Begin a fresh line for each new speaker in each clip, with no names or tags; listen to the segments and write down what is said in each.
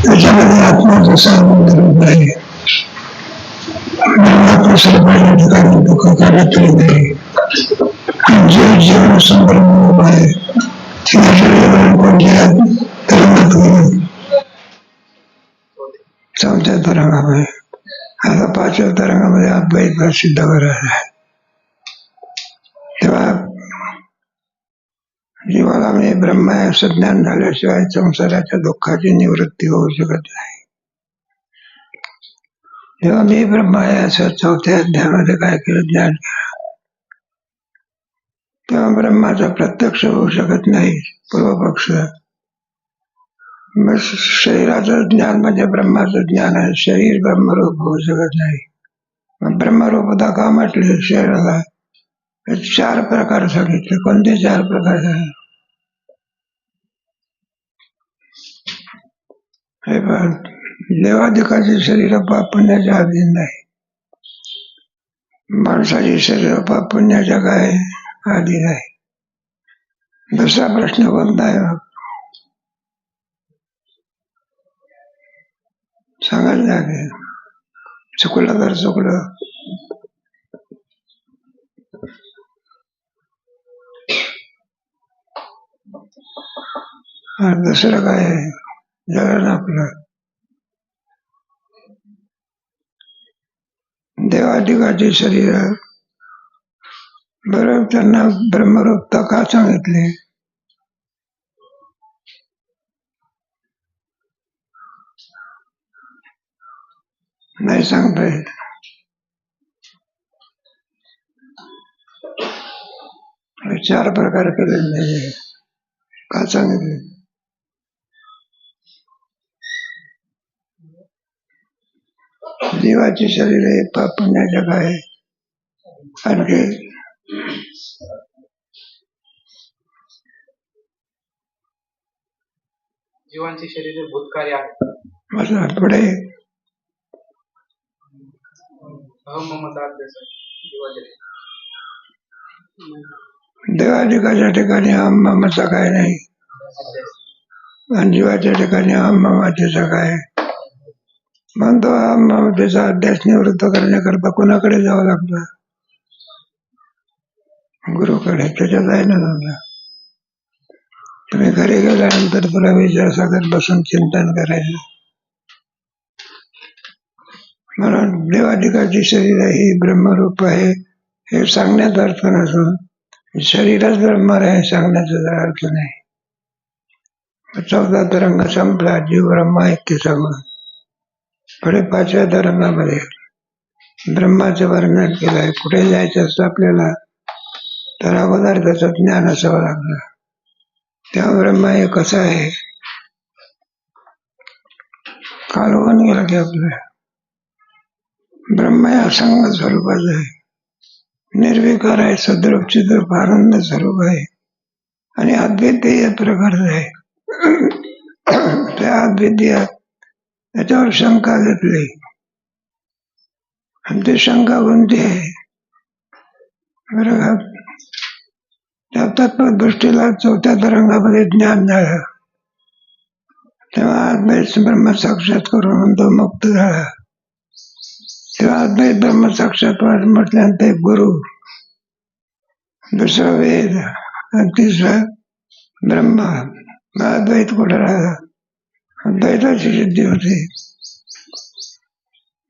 त्याच्यामध्ये आत्मा जसा आनंद आहे, या ठिकाणी दुःख काढत नाही, जे जीवन संभ्रम आहे चौथ्या तरंगामध्ये, आता पाचव्या तरंगामध्ये अद्वैत सिद्ध करायला आहे. तेव्हा जीवाला मी ब्रह्म आहे असं ज्ञान झाल्याशिवाय संसाराच्या दुःखाची निवृत्ती होऊ शकत नाही. तेव्हा मी ब्रह्म आहे असं चौथ्या अध्यायामध्ये काय केलं, ज्ञान केलं, तेव्हा ब्रह्माचा प्रत्यक्ष होऊ शकत नाही. पूर्वपक्ष शरीराचं ज्ञान म्हणजे ब्रह्माचं ज्ञान आहे, शरीर ब्रह्मरूप होऊ शकत नाही. मग ब्रह्मरूपता का म्हटले शरीराला? चार प्रकार सांगितले. कोणते चार प्रकार आहे? हे पण देवाधिकाची शरीर पाप पुण्याच्या अधीन नाही, माणसाची शरीर पाप पुण्याच्या काय अधीन आहे. दुसरा प्रश्न कोणता आहे सांगायला लागेल. चुकलं तर चुकलं. दुसरं काय आहे जगन आपलं देवाधिकाचे शरीर बरोबर त्यांना ब्रह्मरूपता का सांगितले? नाही सांगता येत. चार प्रकार केलेले का सांगितले? जीवाचे शरीर हे पाप पुण्याच्या काय आणखी
जीवांची शरीर भूतकार्य आहे.
पुढे देवाधिकाच्या ठिकाणी अहम ममचा काय नाही, आणि जीवाच्या ठिकाणी अहम ममतेचा काय. म्हणतो अहम ममतेचा अध्यास निवृत्त करण्याकरता कोणाकडे जावं लागतं? गुरुकडे. त्याच्यात आहे ना समजा, तुम्ही घरी गेल्यानंतर तुला विचारसागर बसून चिंतन करायचं. म्हणून देवाधिकाची शरीर ही ब्रह्मरूप आहे हे सांगण्याचा अर्थ नसून शरीरच ब्रह्म आहे सांगण्याचा अर्थ नाही. चौथा तरंग संपला, जीव ब्रह्म ऐक्य सांगून पुढे पाचव्या तरंगामध्ये ब्रह्माचं वर्णन केलं आहे. कुठे जायचं असतं आपल्याला तर अगोदर त्याचं ज्ञान असावं लागलं. तेव्हा ब्रह्म हे कसं आहे काल होऊन गेलं की आपलं ब्रह्म हे असंग स्वरूपाचं आहे, निर्विकार आहे, सद्रूप चिद्रूप आनंद स्वरूप आहे आणि अद्वितीय प्रकारचं आहे. त्या अद्वितीय त्याच्यावर शंका घेतली आणि ती शंका कोणती आहे? बरोबर त्या तत्वदृष्टीला चौथ्या तरंगामध्ये ज्ञान झालं तेव्हा अद्वैत ब्रह्म साक्षात करून तो मुक्त झाला. तेव्हा अद्वैत ब्रह्म साक्षात्कार म्हटल्यानंतर गुरु, दुसरा वेद आणि तिसरं ब्रह्म. अद्वैत कुठे राहिला? अद्वैताची सिद्धी होती.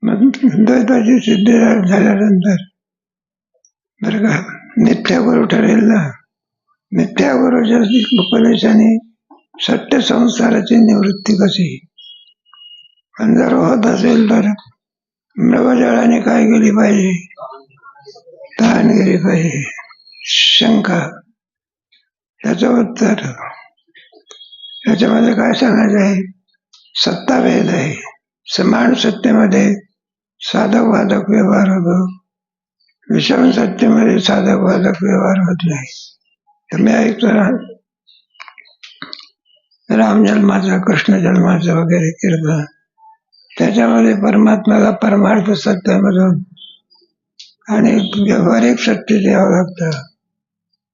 द्वैताची सिद्धी झाल्यानंतर बरं का मिथ्या गुरु ठरेल ना. मिथ्या गुरुच्या उपदेशाने सत्य संसाराची निवृत्ती कशी? आणि जर होत असेल तर मृगजळाने काय केली पाहिजे? तहान गेली पाहिजे. शंका. त्याचं उत्तर त्याच्यामध्ये काय सांगायचं आहे? सत्ताभेद आहे. समान सत्तेमध्ये साधक वादक व्यवहार होतो, विषम सत्तेमध्ये साधक वादक व्यवहार होत नाही. तुम्ही ऐकतो ना राम जन्माचं, कृष्ण जन्माचं वगैरे कीर्तन, त्याच्यामध्ये परमात्म्याला परमार्थ सत्यामधून आणि व्यावहारिक सत्य द्यावं लागतं.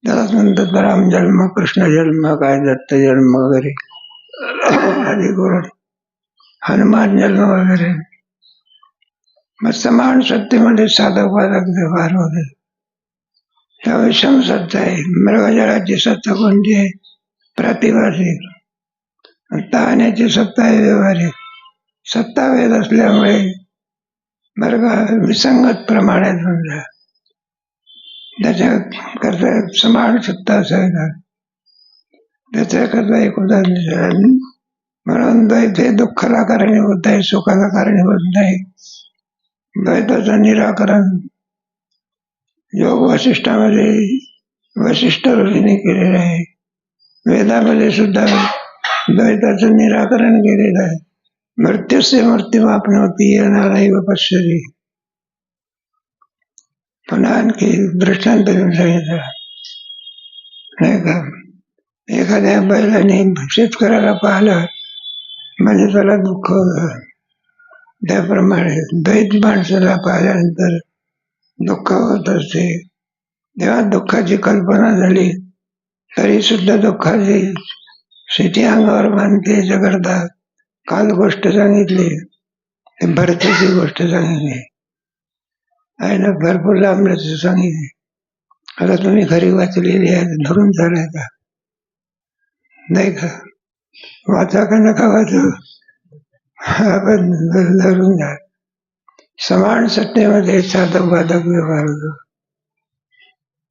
त्यालाच म्हणतात राम जन्म, कृष्ण जन्म, काय दत्त जन्म वगैरे आदी करून हनुमान जन्म वगैरे. मग समान सत्तेमध्ये साधक बाधक व्यवहार वगैरे. त्या विषम सत्ता आहे. मृगजळाची सत्ता कोणती आहे? प्रातिभासिक. ताहण्याची सत्ता आहे व्यवहारिक. सत्ता वेद असल्यामुळे बरं का विसंगत प्रमाणे समजा त्याच्याकरता समान सत्ता असायला त्याच्याकरता एक उदाहरण म्हणून द्वैत हे दुःखाला कारणीभूत आहे, सुखाला कारणीभूत नाही. द्वैताचं निराकरण योग वशिष्ठामध्ये वशिष्ठ ऋषीने केलेलं आहे. वेदामध्ये सुद्धा द्वैताचं निराकरण केलेलं आहे. मृत्यूसे मृत्युमाप्नोति येणाराही पश्यति. पुन्हा आणखी दृष्टांत देऊन सांगितलं नाही का. एखाद्या बैलाने शेतकऱ्याला पाहिलं म्हणजे त्याला दुःख होतं. त्याप्रमाणे द्वैत माणसाला पाहिल्यानंतर दुःख होत असते. जेव्हा दुःखाची कल्पना झाली तरी सुद्धा दुःखाची स्थिती अंगावर बांधते. याच्याकरता काल गोष्ट सांगितली, भरतीची गोष्ट सांगितली आहे ना, भरपूर लांबल्याचं सांगितली. आता तुम्ही घरी वाचलेली आहे, धरून झालाय का नाही का? वाचा का नका वाचू, आपण धरून जा. समान सत्तेमध्ये साधक बाधक व्यवहार होतो.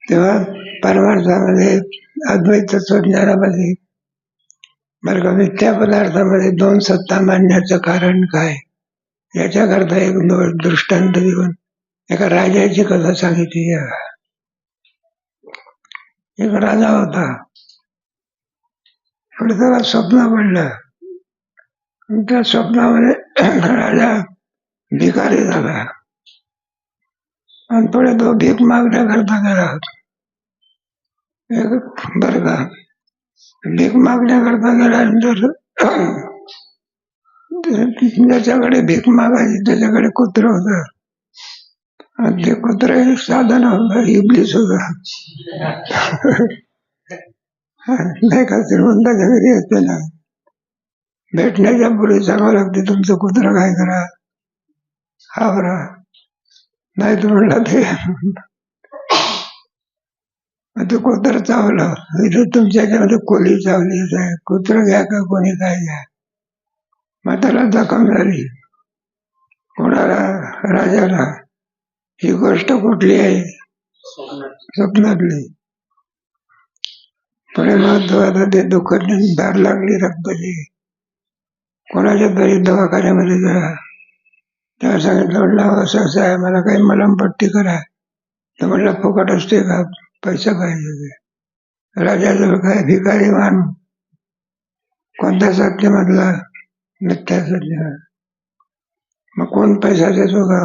तेव्हा परमार्थामध्ये अद्वैत तत्वज्ञानामध्ये बरं का मिथ्या पदार्थामध्ये दोन सत्ता मानण्याचं कारण काय याच्याकरता एक दृष्टांत देऊन एका राजाची कथा सांगितली. एक राजा होता, पण त्याला स्वप्न पडलं. त्या स्वप्नामध्ये राजा भिकारी झाला आणि पुढे तो भीक मागण्याकरता गेला. बरं का भीक मागण्याकरता गेल्यानंतर ज्याच्याकडे भीक मागायची त्याच्याकडे कुत्र होतं आणि ते कुत्रे साधन होतं, इबलीस होता नाही का. श्रीमंताच्या घरी असते ना, भेटण्याच्या पूर्वी सांगावं लागते तुमचं कुत्र काय करा, हा बरा नाही तर म्हणला ते कुत्र चावलं. इथं तुमच्या याच्यामध्ये कोली चावली आहे, कुत्र घ्या का कोणी काय घ्या. मग त्याला जखम झाली. कोणाला? राजाला. ही गोष्ट कुठली आहे? स्वप्नातली. पुढे महत्वाचं ते दुःख धार लागली रक्ताची. कोणाच्या तरी दवाखान्यामध्ये गेला. तेव्हा सांगितलं म्हटलं असं असं आहे, मला काही मलमपट्टी करा. तर म्हटलं फुकट असते का, पैसा पाहिजे. राजाजवळ काय भिकारी मान. कोणत्या सत्तेमधला? मिथ्या सत्य. मग कोण पैसा देतो का?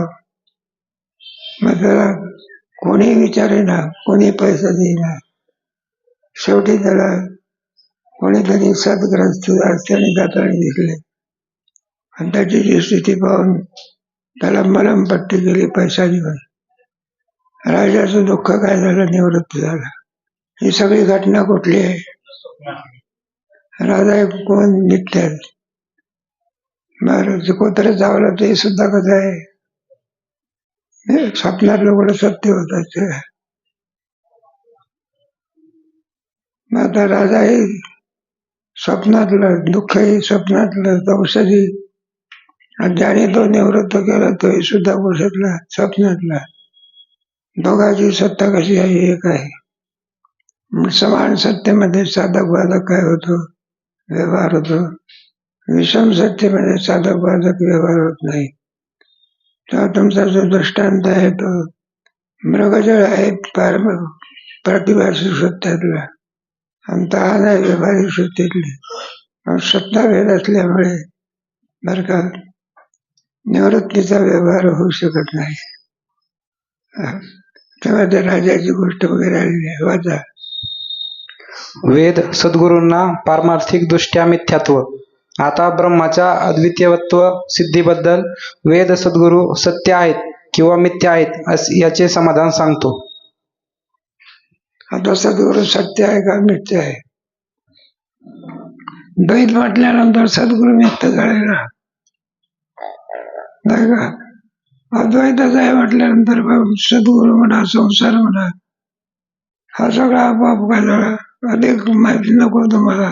मग त्याला कोणी विचारेना, कोणी पैसा देईना. शेवटी त्याला कोणीतरी सदग्रस्त अडचणी दाताने दिसले आणि त्याची जी स्थिती पाहून त्याला मलमपट्टी केली पैसा देऊन. राजाचं दुःख काय झालं, निवृत्त झाला. ही सगळी घटना कुठली आहे? राजा कोण? मिथ्या. महाराज कोत्र चावलं ते सुद्धा कसं आहे, स्वप्नातलं कुठं सत्य होत असते. मग आता राजा हे स्वप्नातलं दुःखही स्वप्नातलं औषधी आणि ज्याने तो निवृत्त केला तोही सुद्धा औषधला स्वप्नातला. दोघांची सत्ता कशी आहे? एक आहे. समान सत्तेमध्ये साधक बाधक काय होतो? व्यवहार होतो. विषम सत्तेमध्ये साधक बाधक व्यवहार होत नाही. तेव्हा तुमचा जो दृष्टांत आहे तो मृगजळ आहे प्रतिभासिक सत्यातला आणि तहान आहे व्यवहारिक सत्तेतली. सत्ता वेद असल्यामुळे बरं का निवृत्तीचा व्यवहार होऊ शकत नाही. तेव्हा त्या राजाची गोष्ट वगैरे आलेली आहे. वाचा.
वेद सद्गुरूंना पारमार्थिक दृष्ट्या मिथ्यात्व. आता ब्रह्माच्या अद्वितीयत्व सिद्धीबद्दल वेद सद्गुरू सत्य आहेत किंवा मिथ्या आहेत याचे समाधान सांगतो.
आता सद्गुरू सत्य आहे का मिथ्या आहे? द्वैत म्हटल्यानंतर सद्गुरू मिथ्या झाले ना, नाही का? अद्वैतच आहे म्हटल्यानंतर सद्गुरू म्हणा, संसार म्हणा, हा सगळा आपोआप काय झाला? अधिक माहिती नको तुम्हाला,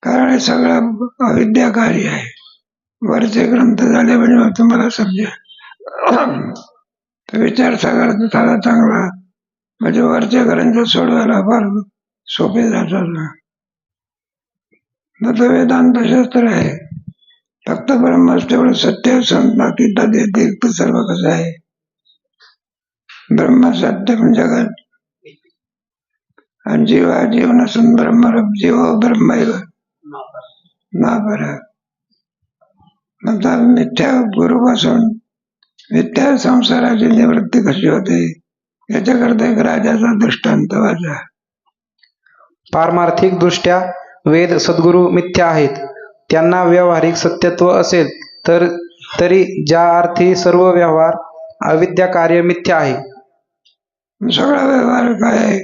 कारण हे सगळं अविद्याकारी आहे. वरचे ग्रंथ झाले म्हणजे मग तुम्हाला समजेल. विचारसागर झाला चांगला म्हणजे वरचे ग्रंथ सोडवायला फार सोपे जातात ना. तर वेदांत शास्त्र आहे, फक्त ब्रह्मच तेवढं सत्य बाकी व्यतिरिक्त सर्व कसं आहे. ब्रह्म सत्य म्हणजे जगत आणि जीव नसून ब्रह्म, जीव ब्रह्म ना बरं. नंतर मिथ्या गुरुपासून मिथ्या संसाराची निवृत्ती कशी होते याच्याकरता एक राजाचा दृष्टांत वाचा.
पारमार्थिक दृष्ट्या वेद सद्गुरू मिथ्या आहेत. त्यांना व्यावहारिक सत्यत्व असेल तरी ज्या अर्थी सर्व व्यवहार अविद्या कार्य मिथ्या आहे.
सगळा व्यवहार काय आहे?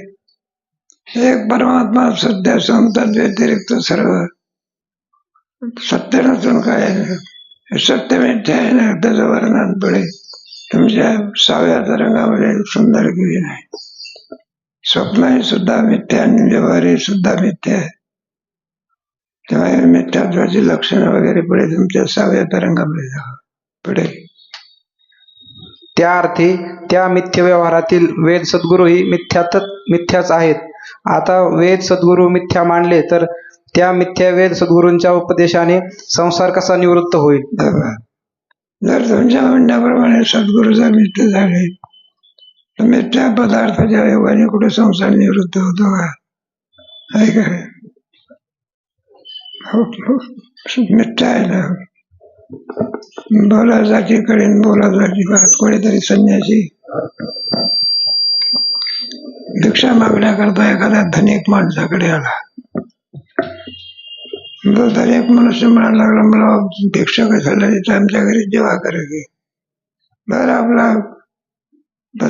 एक परमात्मा सध्या संतात व्यतिरिक्त सर्व सत्य नसून काय आहे? सत्य मिथ्या आहे ना, त्याचं वर्णन पुढे तुमच्या 6व्या तरंगामध्ये सुंदर केली नाही. स्वप्न सुद्धा मिथ्या आणि व्यवहार सुद्धा मिथ्या आहे. तेव्हा मिथ्यात्वाची लक्षणं वगैरे पुढे तुमच्या 6व्या तरंगामध्ये पुढे.
त्या अर्थी त्या मिथ्य व्यवहारातील वेद सद्गुरूही मिथ्याच आहेत. आता वेद सद्गुरू मिथ्या मानले तर त्या मिथ्या वेद सद्गुरूंच्या उपदेशाने संसार कसा निवृत्त होईल?
जर तुमच्या म्हणण्याप्रमाणे सद्गुरू जर मिथ्या झाले तर मिथ्या पदार्थाच्या योगाने कुठे संसार निवृत्त होतो का? आहे का? मिथ्या आहे ना. बोलाजाची कडेन बोलाजाची बात. कोणीतरी संन्यासी भिक्षा मागण्याकरता एखाद्या धनिक माणसाकडे आला. धनिक मनुष्य म्हणायला लागला, मला भिक्षा कशाला देत, आमच्या घरी जेवा करायची. बरं आपला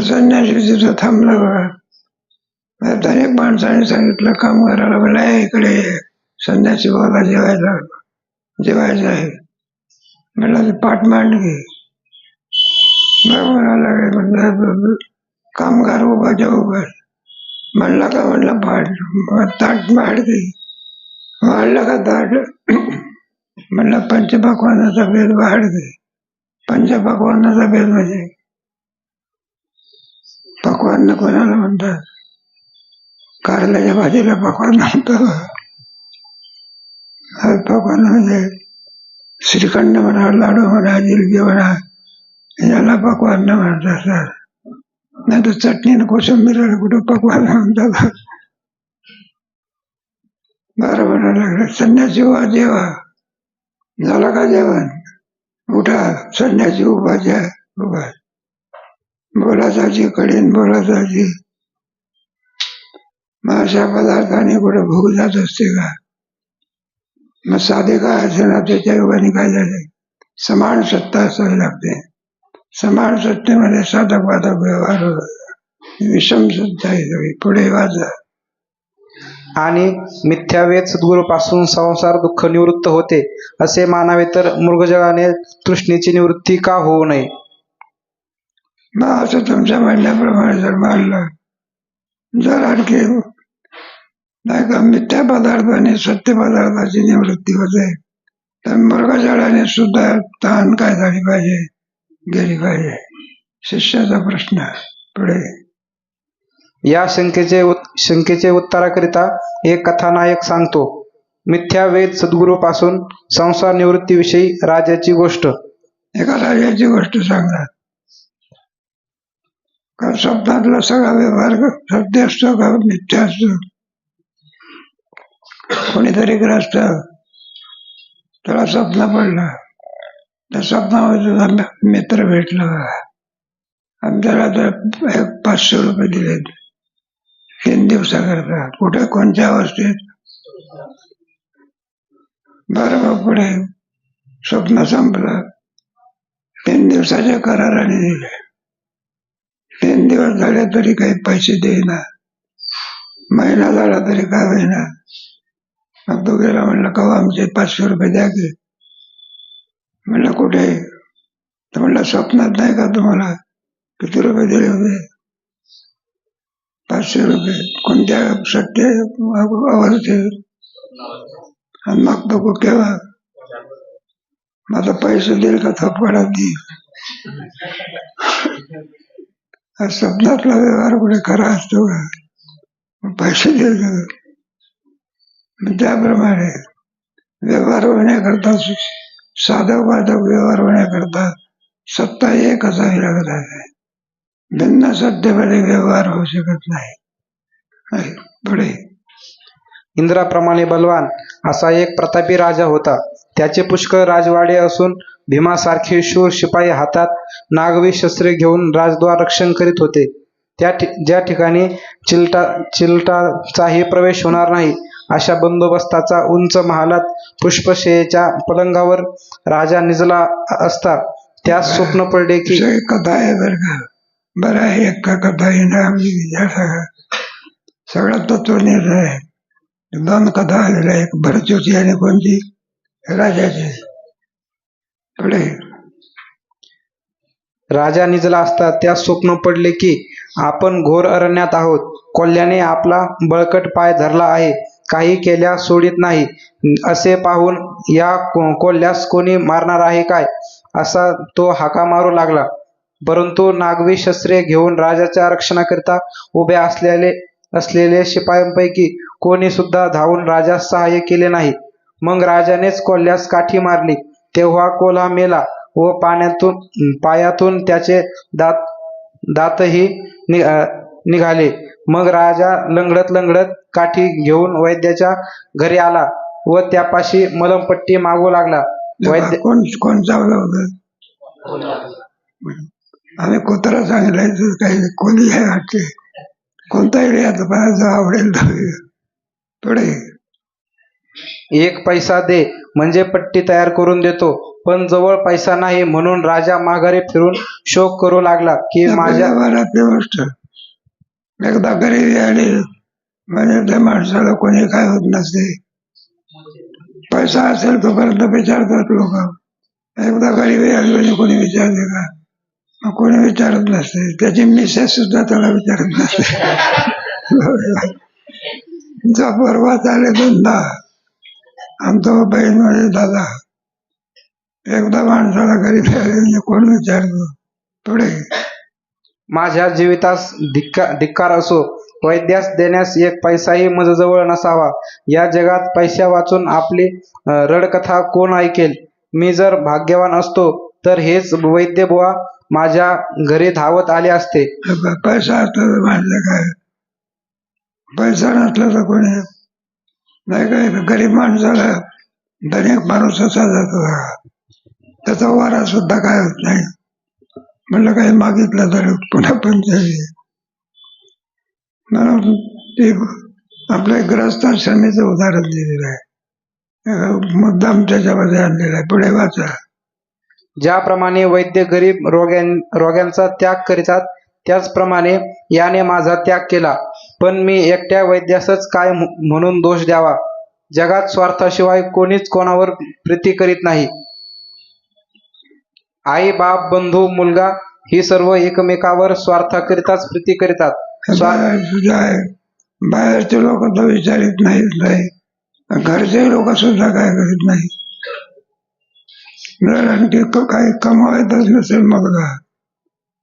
संन्यासी तिथं थांबला बघा. धनिक माणसाने सांगितलं कामगाराला, मला इकडे संन्यासी बाबा जेवायचं आहे. म्हणलं ते पाठ मांडली. म्हणाला कामगार उभा जेव्हा म्हणला का, म्हणलं पाठ ताट मांडली. वाढलं का ताट? म्हणलं पंचपक्वानाचा भेद वाढ दे. पंचपक्वानाचा भेद म्हणजे पक्वान्न कोणाला म्हणतात? कारल्याच्या भाजीला पक्वान म्हणतात. पक्वान म्हणजे श्रीखंड म्हणा, लाडू म्हणा, जिलबी म्हणा, याला पक्वान्न म्हणतात. नाही तर चटणी कोशिंबीर कुठं पक्वान म्हणतात. बरं म्हणायला लागलं, संन्यासी उभा जेवा. झाला का जेवण? उठा. संन्यासी उभा उभा. बोलाचाची कडेन बोलाचाची. मग अशा पदार्थाने कुठं भूक जात असते का? मग साधे काय असे ना, त्याच्या योगाने काय झाले? समान सत्ता असावी लागते. समान सत्तेमध्ये साधक बाधक व्यवहार विषम सत्ता आहे. पुढे वाचा.
आणि मिथ्या वेद सद्गुरूपासून संसार दुःख निवृत्त होते असे मानावे तर मृगजळाने तृष्णेची निवृत्ती का होऊ नये?
मग असं तुमच्या म्हणण्याप्रमाणे जर मानलं, जर आणखी नाही का मिथ्या पदार्थाने सत्य पदार्थाची निवृत्ती होते तर मृगजळाने सुद्धा तहान काय झाली पाहिजे? गेली पाहिजे. शिष्याचा प्रश्न पुढे.
या शंकेचे उत्तराकरिता एक कथानायक सांगतो. मिथ्या वेद सद्गुरूपासून संसार निवृत्तीविषयी राजाची गोष्ट.
एका राजाची गोष्ट सांगणार. का स्वप्नातला सगळा व्यवहार सत्य असतो का मिथ्या असतो? कोणीतरी ग्रस्त त्याला स्वप्न पडलं. त्या स्वप्नामध्ये तुझा मित्र भेटला आणि त्याला 500 रुपये दिले 3 दिवसाकरता. कुठे कोणत्या अवस्थेत? बरं मग पुढे स्वप्न संपलं. 3 दिवसाच्या कराराने दिले. 3 दिवस झाले तरी काही पैसे देईना, महिना झाला तरी काय होईना. मग तो गेला, म्हणलं का आमचे 500 रुपये द्या की. म्हणलं कुठे? तर म्हणलं स्वप्नात नाही का तुम्हाला किती रुपये दिले होते? 500 रुपये. कोणत्या सत्य अवस्थेत? आणि मग तो केव्हा? माझा पैसे देईल का थपकाडात देईल? स्वप्नातला व्यवहार कुठे खरा असतो का? पैसे देईल का? त्याप्रमाणे व्यवहार होण्याकरता, साधक बाधक व्यवहार होण्याकरता सत्ता एक असावी लागत आहे. भिन्न सत्तेमध्ये व्यवहार होऊ शकत नाही. पुढे
इंद्राप्रमाणे बलवान असा एक प्रतापी राजा होता. त्याचे पुष्कळ राजवाडे असून भीमासारखे शूर शिपाई हातात नागवी शस्त्रे घेऊन राजद्वार रक्षण करीत होते. ज्या ठिकाणी चिलटाचाही प्रवेश होणार नाही अशा बंदोबस्ताचा उंच महालात पुष्पशयेच्या पलंगावर राजा निजला असता त्यास स्वप्न पडले की
कथा आहे बरं का. बरं आहे, एक कथा आहे सगळा तत्वनिर्णय आहे. 2 कथा आलेल्या, एक भरतूची आणि कोणती राजाची. पुढे
राजा निजला असता त्यास स्वप्न पडले की आपण घोर अरण्यात आहोत. कोल्ह्याने आपला बळकट पाय धरला आहे, काही केल्या सोडित नाही. असे पाहून या कोल्ह्यास कोणी मारणार आहे काय, असा तो हाका मारू लागला. परंतु नागवी शस्त्रे घेऊन राजाच्या रक्षणाकरिता उभ्या असलेले शिपायांपैकी कोणी सुद्धा धावून राजास सहाय्य केले नाही. मग राजानेच कोल्ह्यास काठी मारली. तेव्हा कोल्हा मेला व पायातून त्याचे दातही निघाले. मग राजा लंगडत काठी घेऊन वैद्याच्या घरी आला व त्यापाशी मलमपट्टी मागू लागला. वैद्य
कोण चावलं होतं? आम्ही कुत्रा सांगितलंय, काही कोणी आहे वाटते. कोणता एरियात पाहायचं आवडेल. पुढे
1 पैसा दे म्हणजे पट्टी तयार करून देतो. पण जवळ पैसा नाही म्हणून राजा माघारी फिरून शोक करू लागला की माझ्या
गोष्ट एकदा गरीबी आली म्हणजे त्या माणसाला कोणी काय होत नसते. पैसा असेल तोपर्यंत विचारतात लोक. एकदा गरीबी आली म्हणजे कोणी विचारते का? मग कोणी विचारत नसते. त्याची मिसेस सुद्धा त्याला विचारत नसते. जो परवा चाले धंदा आमचा बहीण म्हणजे दादा, एकदा माणसाला गरीबी आली म्हणजे कोण विचारतो? पुढे
माझ्या जीवितास धिक्कार असो, वैद्यास देण्यास 1 पैसाही मजजवळ नसावा. या जगात पैसा वाचून आपली रडकथा कोण ऐकेल? मी जर भाग्यवान असतो तर हेच वैद्य बुवा माझ्या घरी धावत आले असते.
पैसा असला तर म्हटलं काय, पैसा नसला तर कोणी नाही. काय गरीब माणसाला धनिक माणूस असा जातो, त्याचा वारा सुद्धा काय होत नाही. म्हणलं काही मागितलं तर पुन्हा पंचायत. म्हणून ते आपल्या ग्रस्ताश्रमीचं उदाहरण दिलेलं आहे, मुद्दाम त्याच्यामध्ये आणलेलं आहे. पुढे वाचा.
ज्याप्रमाणे वैद्य गरीब रोग्यांचा त्याग करीतात त्याचप्रमाणे याने माझा त्याग केला. पण मी एकट्या वैद्यासच काय म्हणून दोष द्यावा? जगात स्वार्थाशिवाय कोणीच कोणावर प्रीती करीत नाही. आई बाप बंधू मुलगा ही सर्व एकमेकावर स्वार्थाकरिताच प्रीती करीतात.
बाहेरचे लोक तर विचारित नाही, घरचे लोक सुद्धा काय करीत नाही. जर आणखी काही कमावायचंच नसेल मुलगा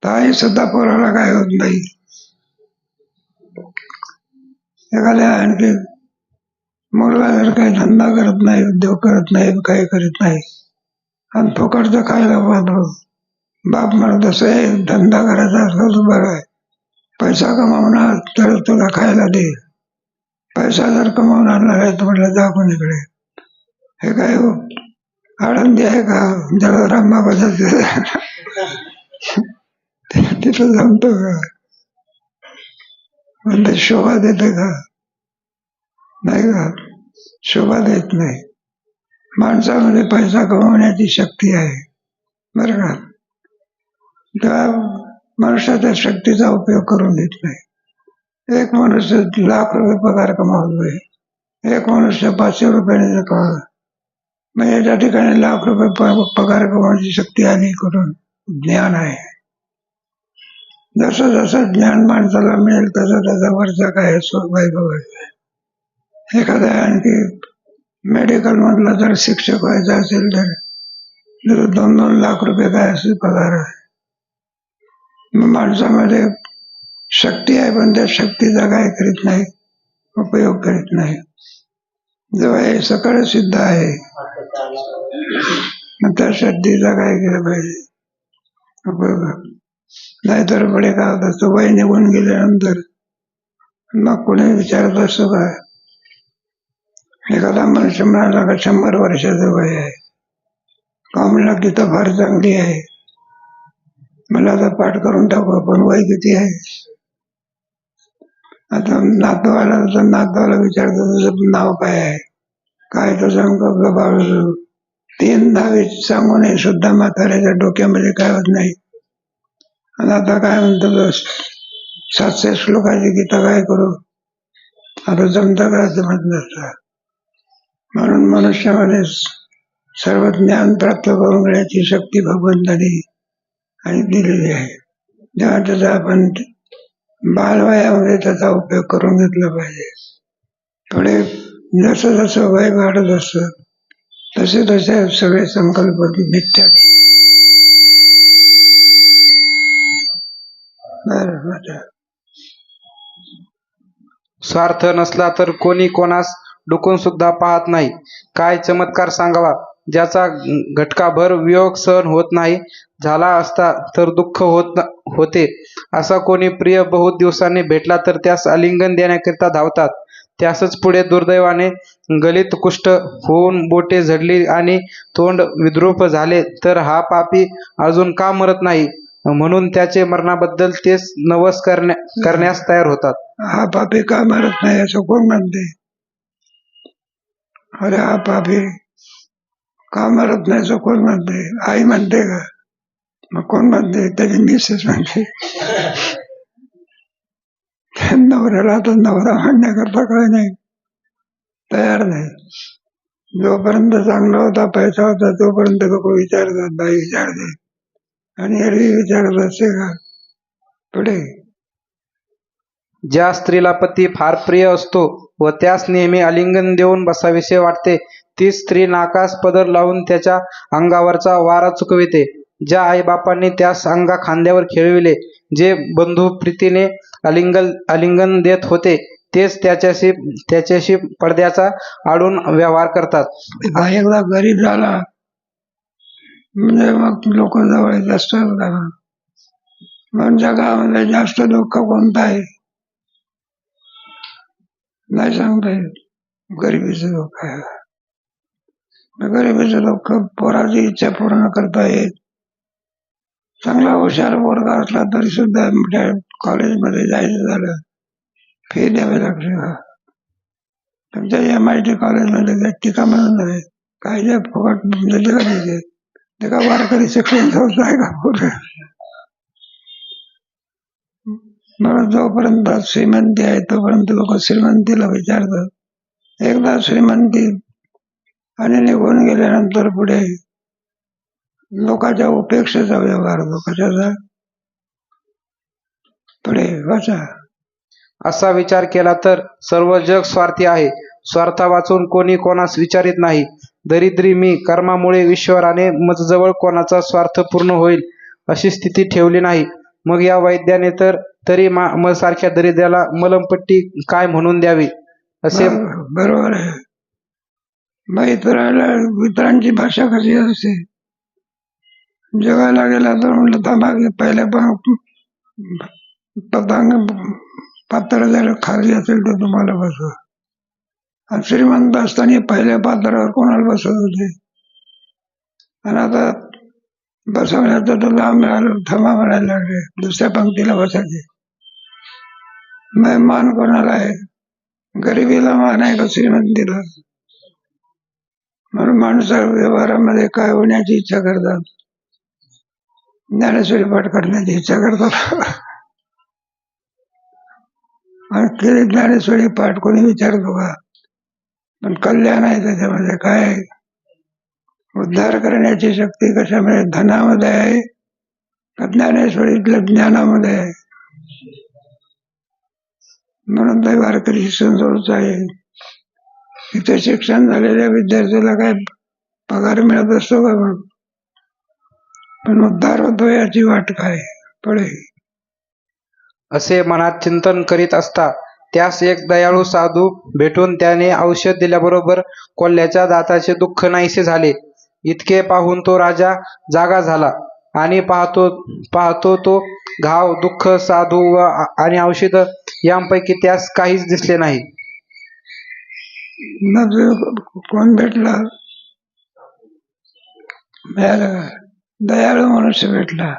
तर आई सुद्धा पोराला काय होत नाही. एखाद्या आणखी मुलगा जर काही धंदा करत नाही, उद्योग करत नाही, काही करीत नाही आणि फुकटचं खायला पाहतो, बाप म्हणत असं धंदा करायचा असला तर बरं आहे, पैसा कमावणार तर तुला खायला दे. पैसा जर कमावणार नाही तर म्हटलं जा कोणीकडे. हे काय हो आळंदी आहे का ज्याला रामबाबाच्या तिथं जमतो का? म्हणजे शोभा देते का? नाही का, शोभा देत नाही. माणसामध्ये पैसा कमवण्याची शक्ती आहे बरं का. त्या मनुष्याच्या शक्तीचा उपयोग करून घेत नाही. एक मनुष्य लाख रुपये पगार कमावतोय, एक मनुष्य 500 रुपयाने कमावतो. म्हणजे त्या ठिकाणी लाख रुपये पगार कमवण्याची शक्ती आली करून ज्ञान आहे. जसं जसं ज्ञान माणसाला मिळेल तसं त्याचा वरचा काय वैभव आहे. एखाद्या आणखी मेडिकल मधला जर शिक्षक व्हायचा असेल तर 2-2 लाख रुपये काय असे पगार आहे. मग माणसामध्ये शक्ती आहे पण त्या शक्तीचा काय करीत नाही, उपयोग करीत नाही. जेव्हा हे सकळ सिद्ध आहे मग त्या शक्तीचा काय केलं पाहिजे, उपयोग. नाहीतर पुढे काय होतं, तो वय निघून गेल्यानंतर मग कोणी विचारत असतो काय, एखादा मनुष्य म्हणाला का 100 वर्षाचं वय आहे, का म्हणला गीता फार चांगली आहे, मला आता पाठ करून टाकू, पण वय किती आहे. आता नातवाला विचारतो तुझं नाव काय आहे, काय तो सांगतो बाळू. 3 नावे सांगूनही सुद्धा म्हाताऱ्याच्या डोक्यामध्ये काय होत नाही. आणि आता काय म्हणतो 700 श्लोकाची गीता काय करू, आता जमतं का जमत नसतं. म्हणून मनुष्यामध्ये सर्व ज्ञान प्राप्त करून घेण्याची शक्ती भगवंताने आणि दिलेली आहे. जेव्हा त्याचा आपण बालवयामध्ये त्याचा उपयोग करून घेतला पाहिजे. थोडे जसं जसं वय वाढत असतं तसे तसे सगळे संकल्प मिथ्या.
स्वार्थ नसला तर कोणी कोणास डुकून सुद्धा पाहत नाही. काय चमत्कार सांगावा, ज्याचा घटकाभर वियोग सहन होत नाही, झाला असता तर दुःख होते. असा कोणी प्रिय बहुत दिवसांनी भेटला तर त्यास आलिंगन देण्याकरिता धावतात. त्यासच पुढे दुर्दैवाने गलित कुष्ठ होऊन बोटे झडली आणि तोंड विद्रूप झाले तर हा पापी अजून का मरत नाही म्हणून त्याचे मरणाबद्दल तेच नवस करण्यास तयार होतात.
हा पापी का मरत नाही असं कोण म्हणते. अरे हा पापी का मरत नाही असं कोण म्हणते. आई म्हणते का, मग कोण म्हणते, त्याची मिसेस म्हणते. नवऱ्याला तर नवरा म्हणण्याकरता काय नाही, तयार नाही. जोपर्यंत चांगला होता, पैसा होता, तोपर्यंत लोक विचारतात, बाई विचारते. आणि एरवी विचारत असते का पुढे.
ज्या स्त्रीला पती फार प्रिय असतो व त्यास नेहमी आलिंगन देऊन बसावेसे वाटते, ती स्त्री नाकास पदर लावून त्याच्या अंगावरचा वारा चुकविते. ज्या आईबापांनी त्यास अंगा खांद्यावर खेळविले, जे बंधू प्रीतीने आलिंगन देत होते, तेच त्याच्याशी पडद्याचा आडून व्यवहार करतात.
एकदा गरीब झाला म्हणजे मग लोक जवळ जास्त म्हणजे गावामध्ये जास्त दुःख कोणतं आहे नाही सांगता येत. गरिबीचं दुःख आहे. गरिबीचं दुःख पोराची इच्छा पूर्ण करता येत. चांगला हुशार पोरगा असला तरी सुद्धा मोठ्या कॉलेजमध्ये जायचं झालं फी द्यावी लागते. तुमच्या MIT कॉलेजमध्ये टीका म्हणून नाही काय जे फुकट दिले का तिथे ते का वारकरी शिक्षण संस्था आहे का पुढे. म्हणून जोपर्यंत श्रीमंती आहे तोपर्यंत लोक श्रीमंतीला विचारतात. एकदा श्रीमंती आणि निघून गेल्यानंतर पुढे लोकांच्या उपेक्षेचा व्यवहार होतो. कशाचा पुढे वाचा.
असा विचार केला तर सर्व जग स्वार्थी आहे. स्वार्था वाचून कोणी कोणास विचारित नाही. दरिद्री मी कर्मामुळे ईश्वराने मजजवळ कोणाचा स्वार्थ पूर्ण होईल अशी स्थिती ठेवली नाही. मग या वैद्याने तरी सारख्या दरिद्राला मलमपट्टी काय म्हणून द्यावी असे.
बरोबर आहे. मग इतरांची भाषा कशी असते. जगायला गेला तर म्हटलं थांबा पहिल्या पतंग पात्र जर खाली असेल तर तुम्हाला बसवा. आणि श्रीमंत असताना पहिल्या पात्रावर कोणाला बसवत होते. आणि आता बसवण्याचं तर लांब मिळालं थांबा म्हणायला लागले. दुसऱ्या पंक्तीला बसायचे. मग मान कोणाला आहे. गरिबीला मान आहे का श्रीमंतीला. म्हणून माणसं व्यवहारामध्ये काय होण्याची इच्छा करतात. ज्ञानेश्वरी पाठ करण्याची इच्छा करतात. आणि केली ज्ञानेश्वरी पाठ कोणी विचारतो का? पण कल्याण आहे त्याच्यामध्ये. काय आहे? उद्धार करण्याची शक्ती कशामध्ये? धनामध्ये आहे का ज्ञानेश्वरीतल्या ज्ञानामध्ये आहे? म्हणून ते वारकरी शिक्षण संस्था आहे. इथे शिक्षण झालेल्या विद्यार्थ्याला काय पगार मिळत असतो का? पण उद्धार होतो याची वाट काय पडे.
असे मनात चिंतन करीत असता त्यास एक दयाळू साधू भेटून त्याने औषध दिल्याबरोबर कोल्ह्याच्या दाताचे दुःख नाहीसे झाले. इतके पाहून तो राजा जागा झाला आणि पाहतो तो घाव, दुःख, साधू आणि औषध यांपैकी त्यास काहीच दिसले नाही.
मग कोण भेटला? दयाळू मनुष्य भेटला.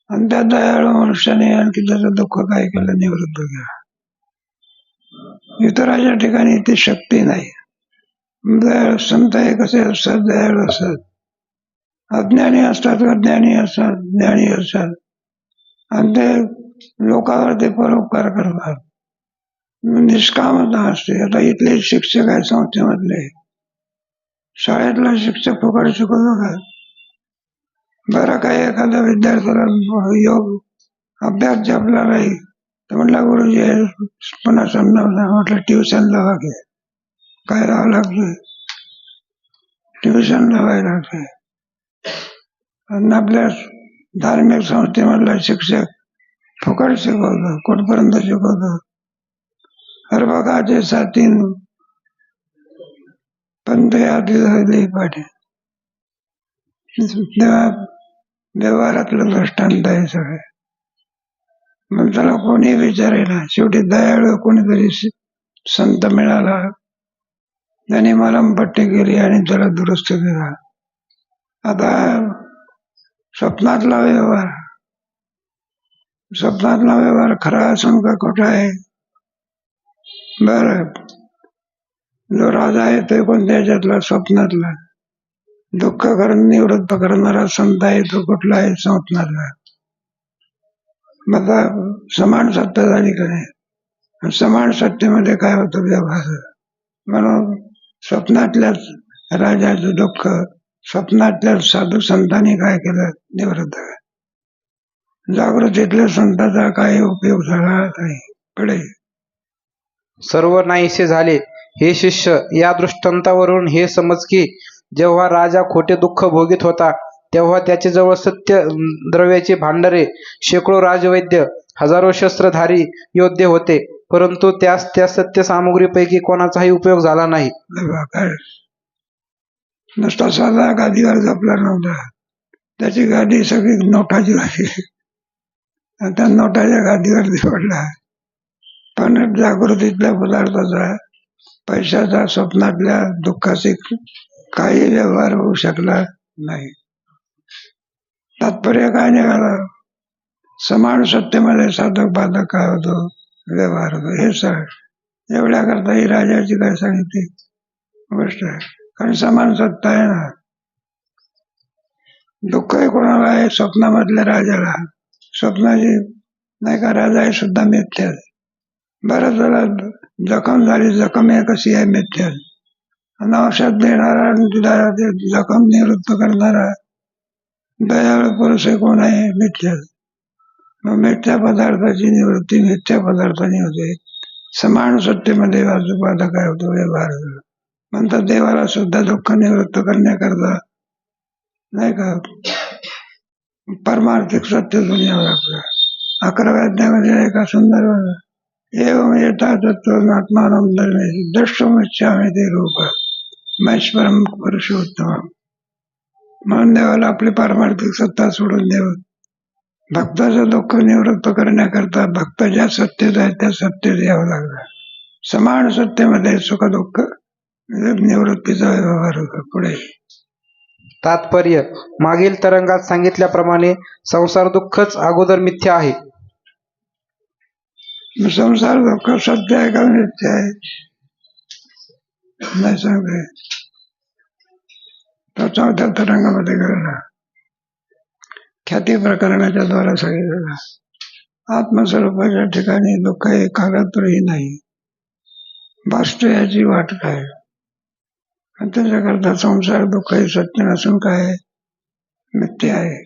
आणि त्या दयाळू मनुष्याने आणखी त्याचं दुःख काय केलं? निवृत्त केलं. इतराच्या ठिकाणी ती शक्ती नाही. दयाळू संत हे कसे असतात? दयाळू असतात. अज्ञानी असतात का? ज्ञानी असतात. ज्ञानी असतात आणि ते लोकांवरती परोपकार करतात. निष्कामता असते. आता इथले शिक्षक आहेत संस्थेमधले, शाळेतला शिक्षक फुकट शिकवतो का? बरं काही एखाद्या विद्यार्थ्याला योग अभ्यास जपला नाही तर म्हटलं गुरुजी पुन्हा समजावलं. म्हटलं ट्युशन लावा घे. काय राहावं लागतं? ट्युशन लावायला लागते. आणि आपल्या धार्मिक संस्थेमधला शिक्षक फुकट शिकवतो. कुठपर्यंत शिकवतो? हर बघाचे साथीन पण ते आधी झाले पाठी. व्यवहारातलं दृष्टांत आहे सगळे. मग त्याला कोणी विचारेना. शेवटी दयाळू कोणीतरी संत मिळाला. त्याने मलमपट्टी केली आणि त्याला दुरुस्त केला. आता स्वप्नातला व्यवहार खरा असून का खोटा आहे? बर, जो राजा आहे ते कोणत्या ह्याच्यातला? स्वप्नातला. दुःख करून निवृत्त करणारा संत आहे तो कुठला आहे? स्वप्नातला. मग समान सत्य झाली का नाही? समान सत्तेमध्ये काय होतं? व्यवहार. म्हणून स्वप्नातल्याच राजाचं दुःख स्वप्नातल्या साधू संतांनी काय केलं? निवृत्त. जागृतीतल्या संतांचा काही उपयोग झाला नाही. पुढे
सर्व नाहीसे झाले. हे शिष्य, या दृष्टांतावरून हे समज की जेव्हा राजा खोटे दुःख भोगीत होता तेव्हा त्याच्याजवळ सत्य द्रव्याची भांडारे, शेकडो राजवैद्य, हजारो शस्त्रधारी योद्धे होते, परंतु त्यास त्या सत्य सामुग्रीपैकी कोणाचाही उपयोग झाला नाही.
काय नुसता साधा गादीवर जपला नव्हता. त्याची गादी सगळी नोटाची होती. त्या नोटाच्या गादीवर पडला. पण जागृतीतल्या पदार्थाचा, पैशाचा, स्वप्नातल्या दुःखाशी काही व्यवहार होऊ शकला नाही. तात्पर्य काय निघालं? समान सत्तेमध्ये साधक बाधक काय होतो? व्यवहार होतो. हे सर एवढ्या करता ही राजाची काय सांगितली गोष्ट आहे. कारण समान सत्ता आहे ना. दुःख आहे कोणाला आहे? स्वप्नामधल्या राजाला. स्वप्नाची नाही का? राजा आहे सुद्धा मिथ्या. बरं झाला जखम झाली. जखम आहे कशी आहे? मिथ्या. आणि औषध देणारा आणि तिला जखम निवृत्त करणारा दयाळू पुरुष कोण आहे? मिथ्या. मग मिथ्या पदार्थाची निवृत्ती मिथ्या पदार्थाने होते. समान सत्तेमध्ये वाजूबाधा काय होतो? व्यवहार. म्हणतात देवाला सुद्धा दुःख निवृत्त करण्याकरता नाही का परमार्थिक सत्य दुनियावर लागतं. 11व्या अध्यायामध्ये एका सुंदर एवं येता तत्त्वात्मानं द्रष्टुमिच्छामि ते रूप महेश्वरम पुरुषोत्तम. म्हणून देवाला आपली पारमार्थिक सत्ता सोडून देऊ. भक्ताचं दुःख निवृत्त करण्याकरता भक्त ज्या सत्तेत आहे त्या सत्तेत यावं लागलं. समान सत्तेमध्ये सुख दुःख निवृत्तीचा व्यवहार होता. पुढे
तात्पर्य: मागील तरंगात सांगितल्याप्रमाणे संसार दुःखच अगोदर मिथ्या आहे.
संसार दुःख सत्य आहे का मिथ्या आहे? नाही सांगते. तो चौथ्या तरंगामध्ये कळला. ख्याती प्रकरणाच्या द्वारा सांगितलेलं. आत्मस्वरूपाच्या ठिकाणी दुःख हे कागदही नाही, वास्तव्याची वाट काय. आणि त्याच्याकरता संसार दुःख हे सत्य नसून काय आहे, मिथ्या आहे.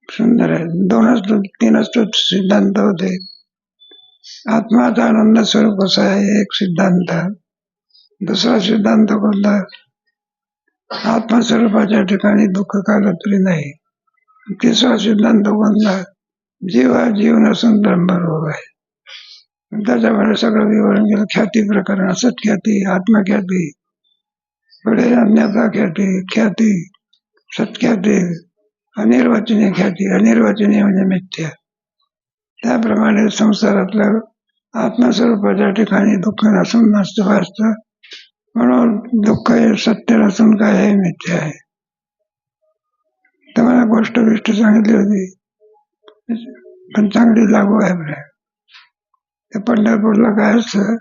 सुंदर आहे. तीनच तो सिद्धांत होते. आत्माचा आनंद स्वरूप कसा आहे एक सिद्धांत. दुसरा सिद्धांत कोणता, आत्मस्वरूपाच्या ठिकाणी दुःख कालत्री नाही. तिसरा सिद्धांत कोणता, जीव हा जीव नसून ब्रह्मरूप आहे. त्याच्यामध्ये सगळं विवरण केलं. ख्याती प्रकरण, सत्ख्याती, आत्मख्याती, पुढे अन्यथा ख्याती, ख्याती, सत्ख्याती, अनिर्वचनीय ख्याती. अनिर्वचनीय म्हणजे मिथ्या. त्याप्रमाणे संसारातल्या आत्मस्वरूपाच्या ठिकाणी दुःख नसून नसतं वाचतं, म्हणून दुःख हे सत्य नसून काय आहे, मिथ्या आहे. तर मला गोष्ट सांगितली होती, पण चांगली लागू आहे बरं. ते पंढरपूरला काय असतं,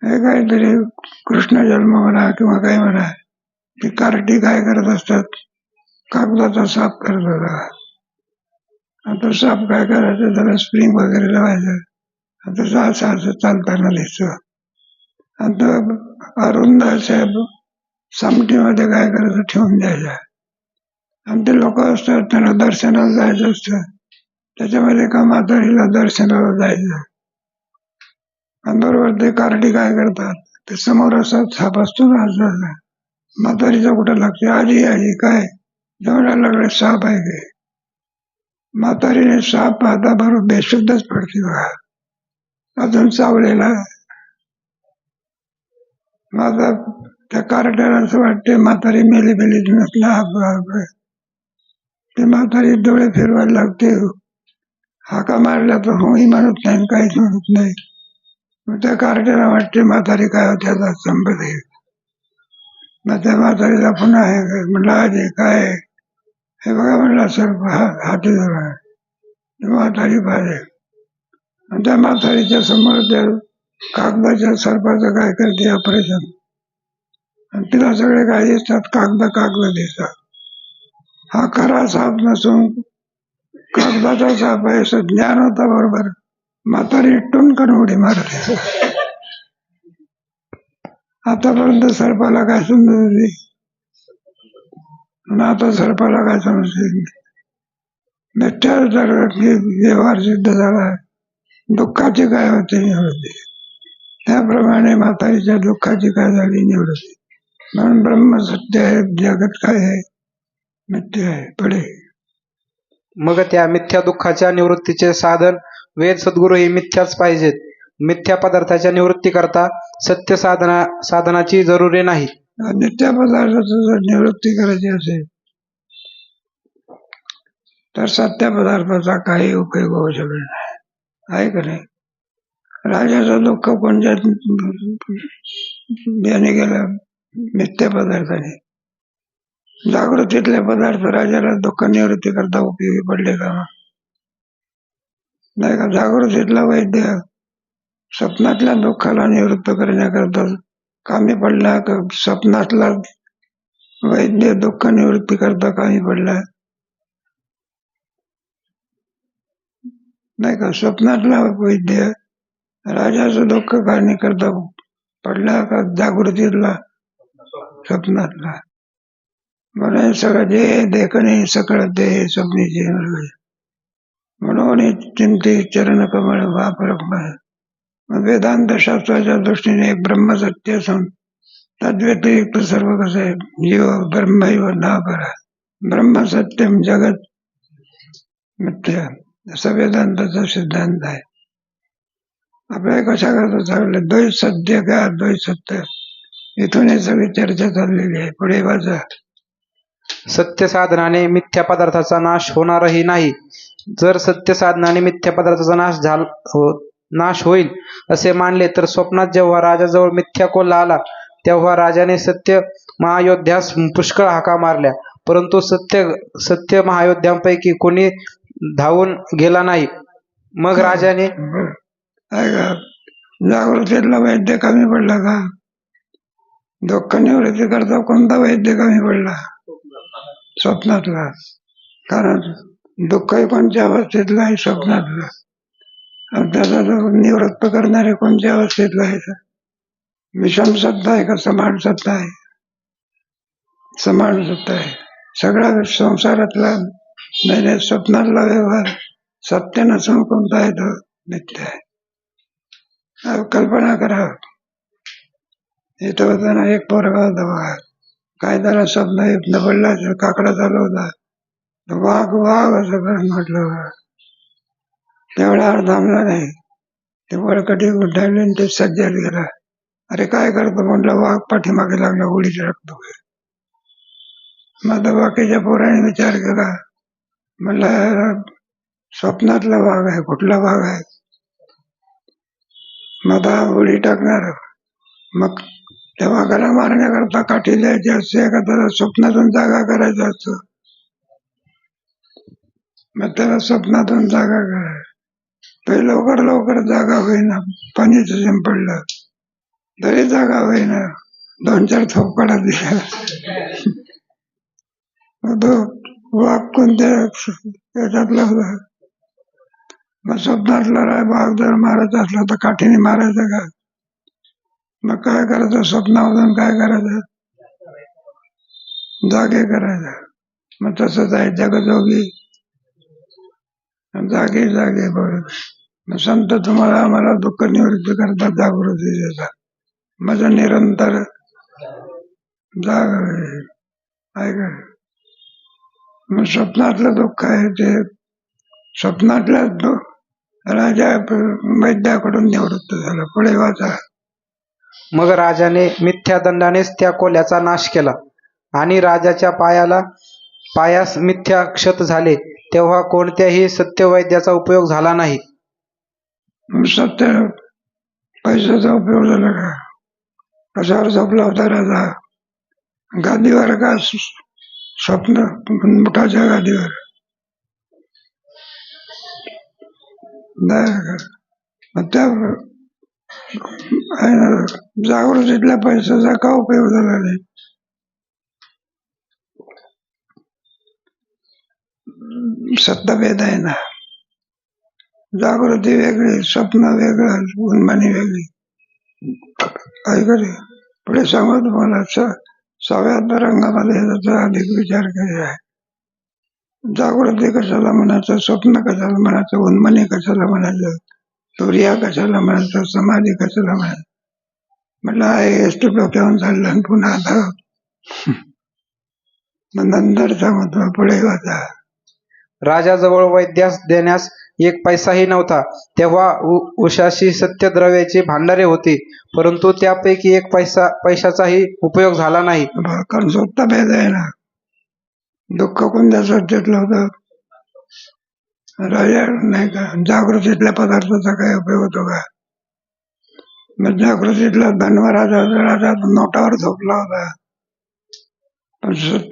हे काहीतरी कृष्ण जन्म म्हणा किंवा काही म्हणा, ती कार्टी काय करत असतात, कागदाचा साफ करत होता. आता साप काय करायचं, त्याला स्प्रिंग वगैरे लावायचं. आता असं चालताना दिसतं. आता अरुंद साहेब सामटीमध्ये काय करायचं, ठेवून द्यायचं. आणि ते लोक असतात, त्यांना दर्शनाला जायचं असतं. त्याच्यामध्ये का म्हातारीला दर्शनाला जायचं. आणि बरोबर ते कार्टी काय करतात, ते समोर असा साप असतो ना, असं म्हातारीचं कुठं लागते, आजी आजी काय जवळ साप आहे काय. म्हातारीने साप पाहता बरोबर बेशुद्धच पडते बघा, अजून चावलेला. माझा त्या कार्ट्याला असं वाटते म्हातारी मेली नसला. ते म्हातारी डोळे फिरवायला लागते, हाका मारल्या तर होही म्हणत नाही, काहीच म्हणत नाही. मग त्या कार्ट्याला वाटते म्हातारी काय होत्या संपत आहे. मग त्या म्हातारीला पुन्हा म्हणलं आजी काय हे बघा, म्हणलं सर्प हाती धरा. म्हातारी पाहिजे. आणि त्या म्हातारीच्या समोर त्या कागदाच्या सर्पाचं काय करते ऑपरेशन. आणि तिला सगळे काय दिसतात, कागद दिसतात. हा खरा साप नसून कागदाचा साप आहे असं ज्ञान होता बरोबर. म्हातारी टुनकन उडी मारते. आतापर्यंत सर्पाला काय समजत होती, आता सर्पाला काय समजते. मिथ्या व्यवहार सिद्ध झाला, दुःखाची काय होते निवृत्ती. त्याप्रमाणे म्हातारीच्या दुःखाची काय झाली निवृत्ती. म्हणून ब्रह्म सत्य आहे, जगत काय आहे, मिथ्या आहे. पुढे
मग त्या मिथ्या दुःखाच्या निवृत्तीचे साधन वेद सद्गुरू ही मिथ्याच पाहिजेत. मिथ्या पदार्थाच्या निवृत्ती करता सत्य साधनाची जरुरी नाही.
नित्य पदार्थाची जर निवृत्ती करायची असेल तर सत्य पदार्थाचा काही उपयोग होऊ शकत नाही, आहे का नाही. राजाचं दुःख कोणत्या याने गेलं, मिथ्या पदार्थाने. जागृतीतले पदार्थ राजाला दुःख निवृत्ती करता उपयोगी पडले का, नाही का. जागृतीतला वैद्य स्वप्नातल्या दुःखाला निवृत्त करण्याकरता कामी पडला का, स्वप्नातला वैद्य दुःख निवृत्ती करता कामी पडला, नाही का. स्वप्नातला वैद्य राजाचं दुःख करता पडला का, जागृतीतला स्वप्नातला. म्हणून सगळं जे देखणे सकळ ते स्वप्नीचे म्हणून चिंते चरण कमळ वापरक. वेदांत शास्त्राच्या दृष्टीने एक ब्रह्मसत्य असून तद्व्यतिरिक्त सर्व कसं आहे, जीव ब्रह्मैव ना परा. ब्रह्मसत्यम जगत मिथ्या, असा वेदांताचा सिद्धांत आहे. आपल्या कशा करता चाललं, द्वैत सत्य का द्वैत सत्य, इथून हे सगळी चर्चा चाललेली आहे. पुढे वाचा.
सत्य साधनाने मिथ्या पदार्थाचा नाश होणारही नाही. जर सत्य साधनाने मिथ्या पदार्थाचा नाश होईल असे मानले तर स्वप्नात जेव्हा राजाजवळ मिथ्या कोल्हा आला तेव्हा राजाने सत्य महायोद्ध्यास पुष्कळ हाका मारल्या, परंतु सत्य महायोद्ध्यांपैकी कोणी धावून गेला नाही. मग राजाने
जागृतीतला वैद्य कमी पडला का, दुःख निवृत्ती करता कोणता वैद्य कमी पडला, स्वप्नातला. कारण दुःखही कोणत्या अवस्थेतलं आहे स्वप्नातलं, आणि त्याचा जो निवृत्त करणारे कोणत्या अवस्थेतलं आहे. विषम सत्ता आहे का समान सत्ता आहे? समान सत्ता आहे. सगळा संसारातला नाही स्वप्नातला व्यवहार सत्य नसून कोणता आहे तो मिथ्या आहे. कल्पना करा, इथं होताना एक पोरगा होता बघा, काय त्याला स्वप्न येत पडला, काकडा चालू होता, वाघ वाघ असं करत म्हटलं बघा. तेवढा थांबला नाही, ते बळकटी उठायला आणि ते सज्जत गेला. अरे काय करतो म्हटलं, वाघ पाठीमागे लागला, उडीत टाकतो. मग आता बाकीच्या पोराने विचार केला, म्हणलं स्वप्नातला वाघ आहे, कुठला वाघ आहे? मग आता उडी टाकणार. मग त्या वाघाला मारण्याकरता काठी द्यायची असते का त्याला स्वप्नातून जागा करायचा असतो? मग त्याला स्वप्नातून जागा कराय ते लवकर लवकर जागा होईना. पाणीच पडलं तरी जागा होईना, 2-4 थोपकाडा दिला. तो वाघ कोणत्या याच्यातला होता? मग स्वप्नातला वाघ जर मारायचा असला तर काठीने मारायचं का? मग काय करायचं, स्वप्नामधून काय करायचं, जागे करायचं. मग तसंच आहे जगजोगी जागे जागे बघ. मग संत तुम्हाला आम्हाला दुःख निवृत्ती करता जागृती देतात. माझं निरंतर जाग आहे का? मग स्वप्नातलं दुःख आहे ते स्वप्नातल्या राजा वैद्याकडून निवृत्त झाला. पुढे वाचा.
मग राजाने मिथ्यादंडानेच त्या कोल्याचा नाश केला आणि राजाच्या पायास मिथ्या क्षत झाले. तेव्हा कोणत्याही सत्यवैद्याचा उपयोग झाला नाही.
सत्य पैशाचा उपयोग झाला का? कशावर झोपला होता राजा? गादीवर का? स्वप्न मुठाच्या गादीवर. मग त्या जागृतीतल्या पैशाचा का उपयोग झाला नाही? सत्ताभेद आहे ना. जागृती वेगळी, स्वप्न वेगळं, उन्मानी वेगळी. ऐकले पुढे सांगू तुम्हाला. 6व्या तरंगामध्ये याचा अधिक विचार केला आहे. जागृती कशाला म्हणायचं, स्वप्न कशाला म्हणायचं, उन्मानी कशाला म्हणायचं, तुर्या कशाला म्हणायचं, समाधी कशाला म्हणायचं. म्हटलं आहे डोक्यावरून चाललं आणि पुन्हा आता मग नंतर सांगतो. पुढे वाचा.
राजाजवळ वैद्यास देण्यास 1 पैसाही नव्हता. तेव्हा उशाशी सत्यद्रव्याची भांडारे होती, परंतु त्यापैकी 1 पैशाचाही उपयोग झाला नाही.
कारण स्वतः भेद आहे ना. दुःख कोणत्या सत्यातलं होतं? राजा नाही का? जागृतीतल्या पदार्थाचा काय उपयोग होतो का? मग जागृतीतला राजा नोटावर झोपला होता.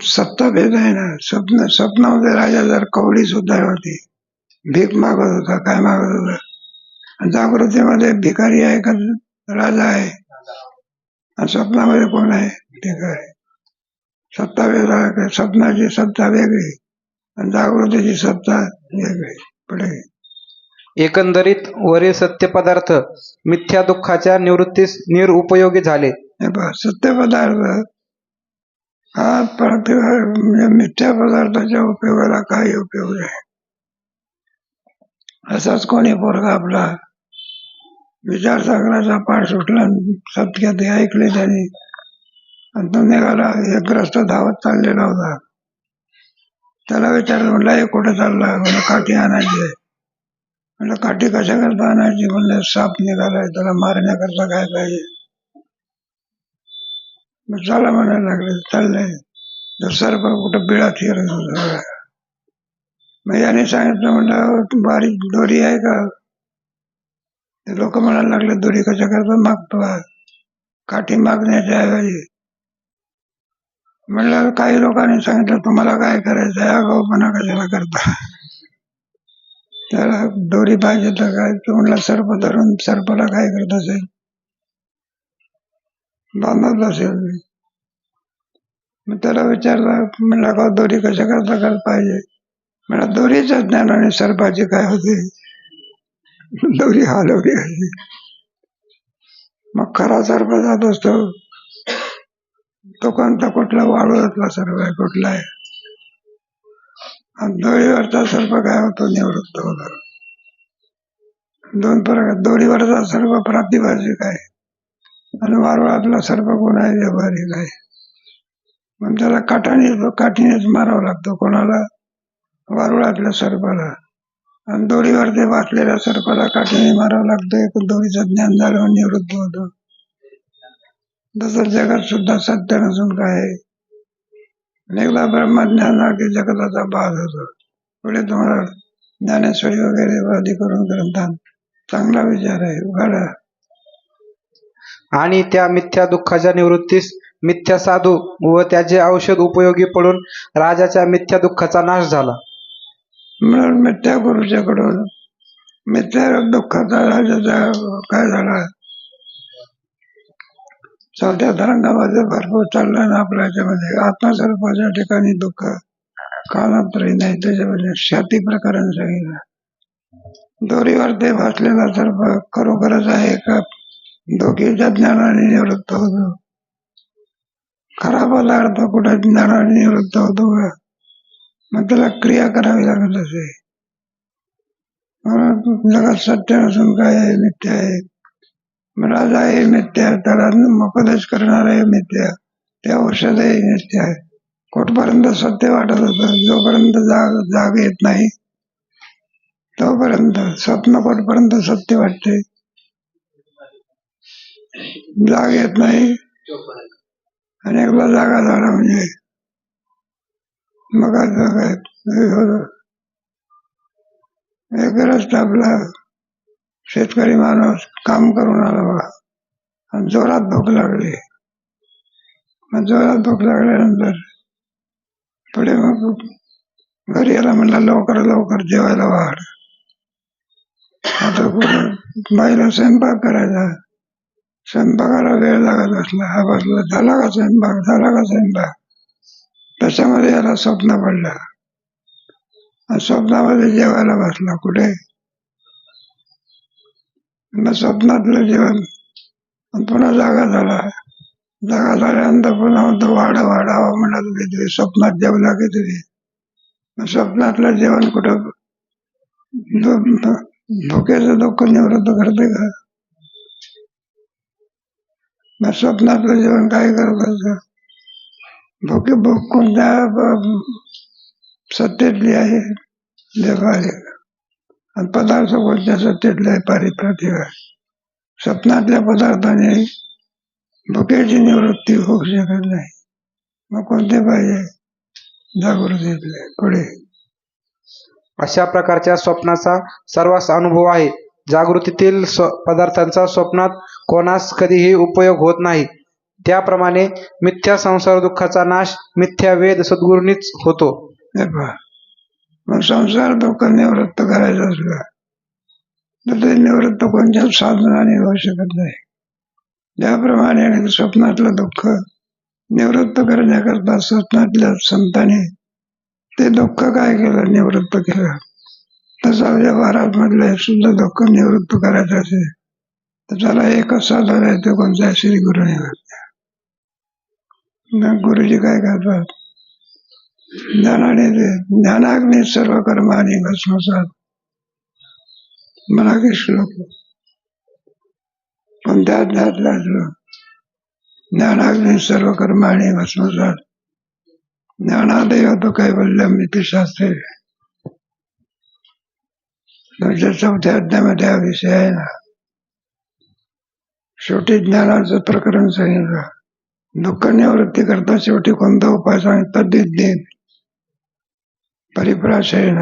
सत्ता भेद आहे ना. स्वप्नामध्ये राजा जर कवडी सुद्धा होती, भीक मागत होता, काय मागत होता. जागृतीमध्ये भिकारी आहे का राजा आहे? आणि स्वप्नामध्ये कोण आहे? भिकारी. सत्ता वेगळा, स्वप्नाची सत्ता वेगळी आणि जागृतीची सत्ता वेगळी. पुढे
एकंदरीत वरील सत्य पदार्थ मिथ्या दुःखाच्या निवृत्तीस निरुपयोगी झाले.
सत्य पदार्थ हा मिथ्या पदार्थाच्या उपयोगाला काही उपयोग नाही. असाच कोणी पोरगा आपला विचारसागराचा पाठ सुटला, सत्यात ऐकले त्यांनी, आणि तो निघाला. एक ग्रस्त धावत चाललेला होता. त्याला विचारलं, म्हणलं हे कुठे चालला? म्हणलं काठी आणायची. म्हणलं काठी कशा करता आणायची? म्हणलं साप निघालाय, त्याला मारण्याकरता काय पाहिजे? मग चला म्हणायला लागले. चाललंय तर सर्प कुठं बिळात फिरत होता. मग याने सांगितलं, म्हणलं बारीक दोरी आहे का? ते लोक म्हणायला लागले, दोरी कशा करता मागतो? काठी मागण्याच्या ऐवजी. म्हणलं काही लोकांनी सांगितलं तुम्हाला काय करायचं आहे, आगाऊपणा कशाला करता? त्याला दोरी पाहिजे तर काय? तो म्हणला सर्प धरून सर्पाला काय करत असेल? बांधत असेल. मग त्याला विचारलं, म्हणला का दोरी कशा करता पाहिजे? म्हणा दोरीचं ज्ञान आणि सर्पाची काय होते? दोरी हलवली कशी? मग खरा सर्प जात असतो तो कोणता, कुठला वाळूतला सर्प आहे, कुठला आहे? आणि दोरीवरचा सर्प काय होतो? निवृत्त होतो. दोन प्रकार. दोरीवरचा सर्प प्रातिभाषिक आहे आणि वारुळातला सर्प कोण आहे? व्यावहारिक आहे. मग त्याला काठीनेच मारावं लागतं. कोणाला? वारुळातल्या सर्पाला. आणि दोरीवर ते वाचलेल्या सर्पाला काठीने मारावं लागतं. एक दोरीचं ज्ञान झाल्यावर निवृत्त होतं. तसं जगात सुद्धा सत्य नसून काय आहे? एकदा ब्रह्मज्ञान की जगताचा बाज होतो. पुढे तुम्हाला ज्ञानेश्वरी वगैरे आदी करून ग्रंथात चांगला विचार आहे, उघाडा.
आणि त्या मिथ्या दुःखाच्या निवृत्तीस मिथ्या साधू व त्याचे औषध उपयोगी पडून राजाच्या मिथ्या दुःखाचा नाश झाला.
म्हणून मिथ्या गुरुच्याकडून मिथ्या दुःखाचा राजाचा काय झाला? चौथ्या तरंगामध्ये भरपूर चाललं ना आपल्या याच्यामध्ये. आत्मस्वरूपाच्या ठिकाणी दुःख कालांतरी नाही, त्याच्यामध्ये छाती प्रकरण सांगितलं. दोरीवर ते भासलेला सर्प खरोखरच आहे का? दोघीच्या ज्ञानाने निवृत्त होतो. खरा पदार्थ कुठे ज्ञानाने निवृत्त होतो का? मग त्याला क्रिया करावी लागत असे. जगात सत्य नसून काय आहे? मिथ्या आहे. राजा आहे मिथ्या, त्याला उपदेश करणार आहे मिथ्या, ते औषध आहे मिथ्या आहे. कुठपर्यंत सत्य वाटत होतं? जोपर्यंत जाग येत नाही तोपर्यंत. स्वप्न कुठपर्यंत सत्य वाटते? जाग येत नाही. आणि एकदा जागा झाला म्हणजे मग काय? एक रस्ता आपला शेतकरी माणूस काम करून आला बघा, आणि जोरात भूक लागली. मग जोरात भूक लागल्यानंतर पुढे मग घरी याला म्हणला, लवकर जेवायला वाढ. आता बाईला स्वयंपाक करायचा. स्वयंपाकाला वेळ लागत असला, हा बसला, झाला का स्वयंपाक? त्याच्यामध्ये याला स्वप्न पडलं. स्वप्नामध्ये जेवायला बसला. कुठे? मग स्वप्नातलं जेवण. पुन्हा जागा झाल्यानंतर पुन्हा म्हणतो वाढावा म्हणत किती स्वप्नात जेवला किती. स्वप्नातलं जेवण कुठं भुकेचं दुःख निवृत्त करते का? मग स्वप्नातलं जेवण काय करत असतं? भूक कोणत्या सत्तेतली आहे? व्यावहारिक. आणि पदार्थ कोणत्या सत्तेतले आहे? पारिप्रातिक. स्वप्नातल्या पदार्थाने भुकेची निवृत्ती होऊ शकत नाही. मग कोणते पाहिजे? जागृतीतले. पुढे
अशा प्रकारच्या स्वप्नाचा सर्वांस अनुभव आहे. जागृतीतील पदार्थांचा स्वप्नात कोणास कधीही उपयोग होत नाही. त्याप्रमाणे मिथ्या संसार दुःखाचा नाश मिथ्या वेद सद्गुरूंनीच होतो.
मग संसार दुःख निवृत्त करायचं असलं तर ते निवृत्त कोणत्या साधनाने होऊ शकत नाही. ज्याप्रमाणे स्वप्नातलं दुःख निवृत्त करण्याकरता स्वप्नातल्या संतांनी ते दुःख काय केलं? निवृत्त केलं. तसं व्यवहारात मधलं सुद्धा दुःख निवृत्त करायचं असेल तर त्याला एकच साधन आहे, ते कोणत्या? श्री गुरु निवृत्त. गुरुजी काय करतात? ज्ञानाने ज्ञानाग्नी सर्व कर्माने भस्मसात. मला की श्लोक कोणत्या अध्यायातला श्लोक? ज्ञानाग्नी सर्व कर्माने भस्मसात. ज्ञानादेव तो कैवल्यम इति शास्त्रे. चौथ्या अध्यायामध्ये हा विषय आहे ना. शेवटी ज्ञानाचं प्रकरण सांगितलं. दुःख निवृत्ती करता शेवटी कोणता उपाय सांगितला? तद्विद्येन परिप्राशयेन.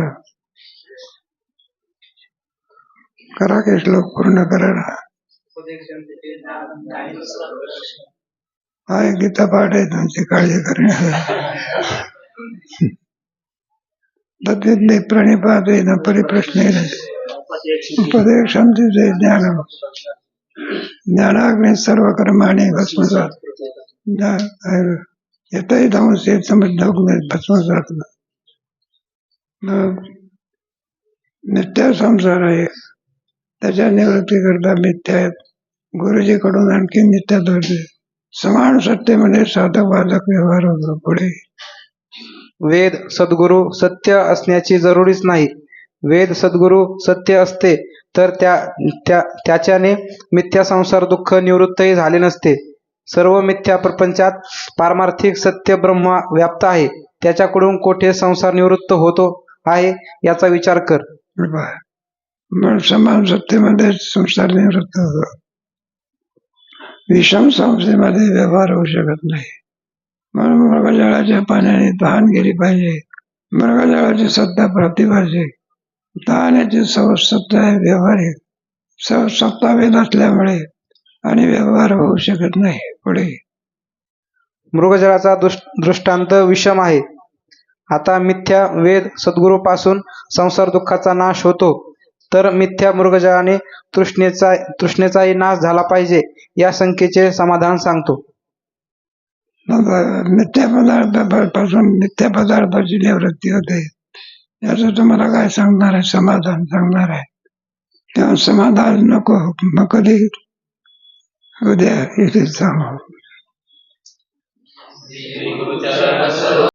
करा की श्लोक पूर्ण करा ना. हा गीता पाठ आहे तुमची, काळजी करण्याचा. तद्विद्ये प्रणिपातेन परिप्रश्नेन उपदेशांचे ज्ञान. ज्ञानाग्नी सर्व कर्माणि भस्मसात. येतही धावून ते समज भस्मसात मग नित्य संसार आहे त्याच्या निवृत्तीकरता मिथ्या आहेत. गुरुजीकडून आणखी नित्य धरते समान सत्तेमध्ये साधक बाधक व्यवहार होतो. पुढे
वेद सद्गुरू सत्य असण्याची जरुरीच नाही. वेद सद्गुरू सत्य असते तर त्याच्याने मिथ्या संसार दुःख निवृत्तही झाले नसते. सर्व मिथ्या प्रपंचात पारमार्थिक सत्य ब्रह्म व्याप्त आहे. त्याच्याकडून कोठे संसार निवृत्त होतो आहे याचा विचार कर.
मग समान सत्तेमध्ये संसार निवृत्त होतो. विषम संस्थेमध्ये व्यवहार होऊ शकत नाही. म्हणून मृगजळाच्या पाण्याने तहान गेली पाहिजे. मृगजळाची सत्ता प्राप्ती पाहिजे. तहाण्याची सत्ता आहे व्यवहारिक. सत्ता वेद असल्यामुळे आणि व्यवहार होऊ शकत नाही. पुढे
मृगजळाचा दृष्टांत विषम आहे. आता मिथ्या वेद सद्गुरूपासून संसार दुःखाचा नाश होतो तर मिथ्या मृगजळाने तृष्णेचाही नाश झाला पाहिजे या शंकेचे समाधान सांगतो.
मिथ्या पदार्थापासून मिथ्या पदार्थाची निवृत्ती होते याचं तुम्हाला काय सांगणार आहे? समाधान सांगणार आहे. तेव्हा समाधान नको मग कधी उद्या इथे सांगू.